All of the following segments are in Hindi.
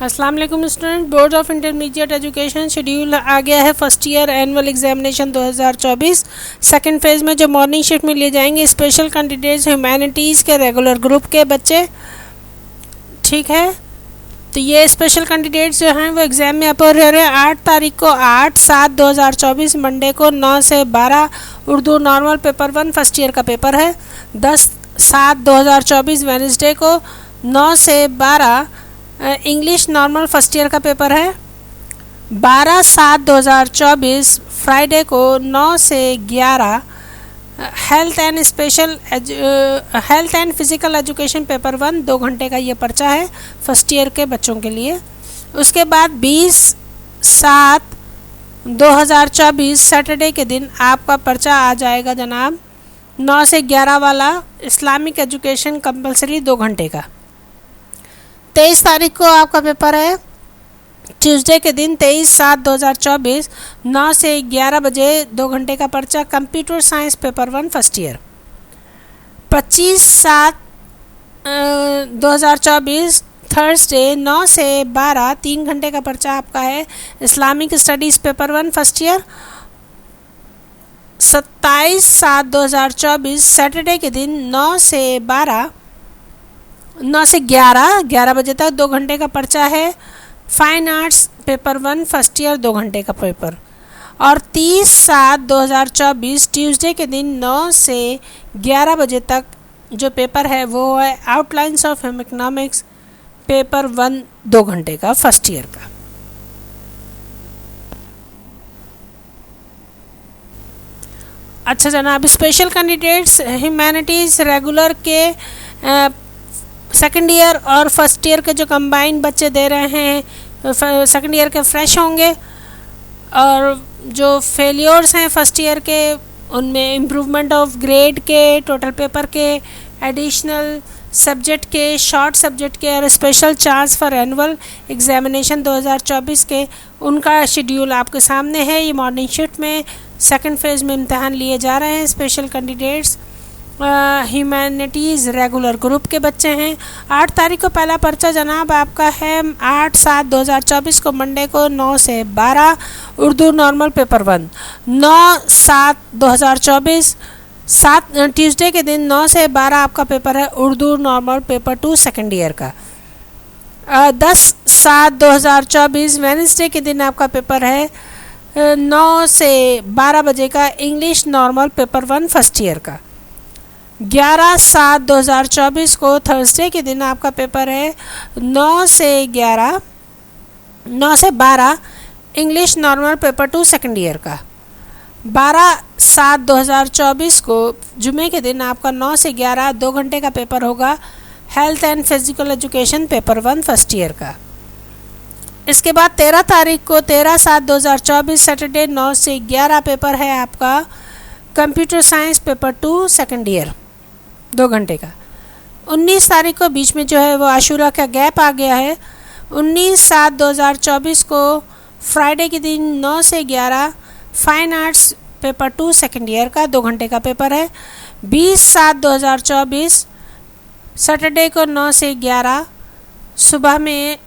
अस्सलाम वालेकुम student. Board of intermediate education schedule आ गया है first year annual examination 2024 second phase में जो मॉर्निंग शिफ्ट में लिए जाएंगे स्पेशल कैंडिडेट्स ह्यूमैनिटीज़ के रेगुलर ग्रुप के बच्चे। ठीक है, तो ये स्पेशल कैंडिडेट्स जो हैं वो एग्ज़ाम में अपेयर हो रहे हैं 8 तारीख को 8/7/2024 मंडे को 9 से 12 Urdu normal paper 1 first year का पेपर है। 10/7/2024 वेडनेसडे को 9 से 12 इंग्लिश नॉर्मल फर्स्ट ईयर का पेपर है। 12/7/2024 फ्राइडे को 9 से 11 health and physical education paper 1 2 घंटे का ये पर्चा है फर्स्ट ईयर के बच्चों के लिए। उसके बाद 20/7/2024 सैटरडे के दिन आपका पर्चा आ जाएगा जनाब 9 से 11 वाला इस्लामिक एजुकेशन कंपलसरी 2 घंटे का। 23 तारीख को आपका पेपर है ट्यूसडे के दिन 23/7/2024 9 से 11 बजे 2 घंटे का पर्चा computer science paper 1 first year. 25/7/2024 Thursday 9 से 12 3 घंटे का पर्चा आपका है Islamic studies paper 1 first year. 27/7/2024 Saturday के दिन 9 से 11 बजे तक 2 घंटे का पर्चा है fine arts paper 1 first year 2 घंटे का पेपर। और 30/7/2024 ट्यूसडे के दिन 9 से 11 बजे तक जो पेपर है वो है outlines of home economics paper 1 2 घंटे का फर्स्ट ईयर का। अच्छा जनाब, स्पेशल कैंडिडेट्स ह्यूमैनिटीज़ रेगुलर के सेकेंड ईयर और फर्स्ट ईयर के जो कंबाइन बच्चे दे रहे हैं सेकेंड ईयर के फ्रेश होंगे, और जो फेलियर्स हैं फर्स्ट ईयर के उनमें इम्प्रूवमेंट ऑफ ग्रेड के, टोटल पेपर के, एडिशनल सब्जेक्ट के, शॉर्ट सब्जेक्ट के और special chance for annual examination 2024 के उनका शेड्यूल आपके सामने है। ये मॉर्निंग शिफ्ट में सेकंड फेज़ में इम्तहान लिए जा रहे हैं। Special candidates humanities regular group के बच्चे हैं। 8 तारीख को पहला पर्चा जनाब आपका है 8/7/2024 को मंडे को 9 से 12 उर्दू नॉर्मल पेपर 1। 9/7/2024 ट्यूसडे के दिन 9 से 12 आपका पेपर है Urdu normal paper 2 second year का। 10/7/2024 वेडनेसडे के दिन आपका पेपर है 9 से 12 बजे का English normal paper 1 first year का। 11/7/2024 को थर्सडे के दिन आपका पेपर है 9 से 12 English normal paper 2 second year का। 12/7/2024 को जुमे के दिन आपका 9 से 11 2 घंटे का पेपर होगा health and physical education paper 1 first year का। इसके बाद 13 तारीख को 13/7/2024 सैटरडे 9 से 11 पेपर है आपका computer science paper 2 second year 2 घंटे का। 19 तारीख को बीच में जो है वो आशूरा का गैप आ गया है। 19/7/2024 को फ्राइडे के दिन 9 से 11 fine arts paper 2 second year का 2 घंटे का पेपर है। 20/7/2024 सैटरडे को 9 से 11 सुबह में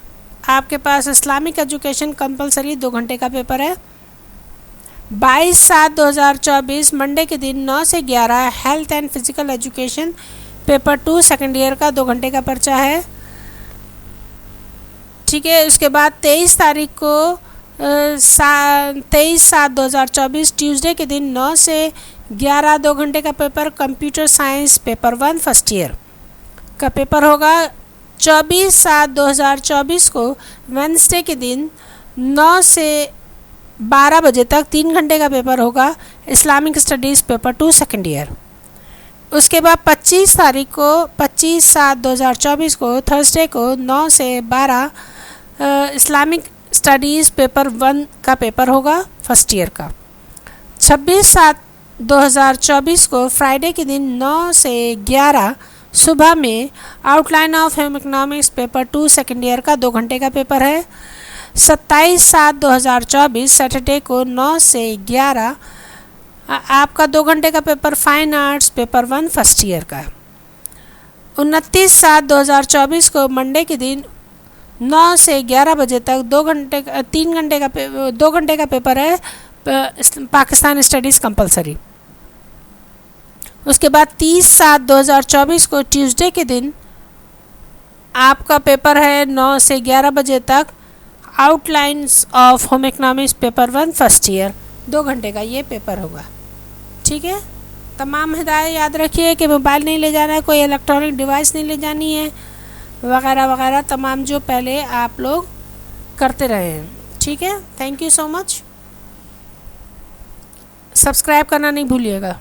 आपके पास इस्लामिक एजुकेशन कंपलसरी 2 घंटे का पेपर है। 22/7/2024 मंडे के दिन 9 से 11 health and physical education paper 2 second year का 2 घंटे का पर्चा है। ठीक है, उसके बाद 23 तारीख को 23/7/2024 ट्यूसडे के दिन 9 से 11 2 घंटे का paper computer science paper 1 first year का पेपर होगा। 24/7/2024 को वेडनेसडे के दिन 9 से 12 बजे तक 3 घंटे का पेपर होगा Islamic studies paper 2 second year. उसके बाद 25 तारीख को 25/7/2024 को थर्सडे को 9 से 12 इस्लामिक स्टडीज़ पेपर 1 का पेपर होगा फर्स्ट ईयर का। 26/7/2024 को फ्राइडे के दिन 9 से 11 सुबह में outline of home economics paper 2 second year का 2 घंटे का पेपर है। 27/7/2024 सैटरडे को 9 से 11 आपका 2 घंटे का paper fine arts paper 1 first year का। 29/7/2024 को मंडे के दिन 9 से 11 बजे तक 2 घंटे का पेपर है पाकिस्तान स्टडीज़ कंपलसरी। उसके बाद 30/7/2024 को ट्यूसडे के दिन आपका पेपर है 9 से 11 बजे तक, outlines of home economics paper 1 first year. 2 घंटे का ये पेपर होगा, ठीक है। तमाम हिदायत याद रखिए कि मोबाइल नहीं ले जाना है, कोई इलेक्ट्रॉनिक डिवाइस नहीं ले जानी है, वगैरह वगैरह तमाम जो पहले आप लोग करते रहे हैं, ठीक है। Thank you so much. Subscribe करना नहीं भूलिएगा।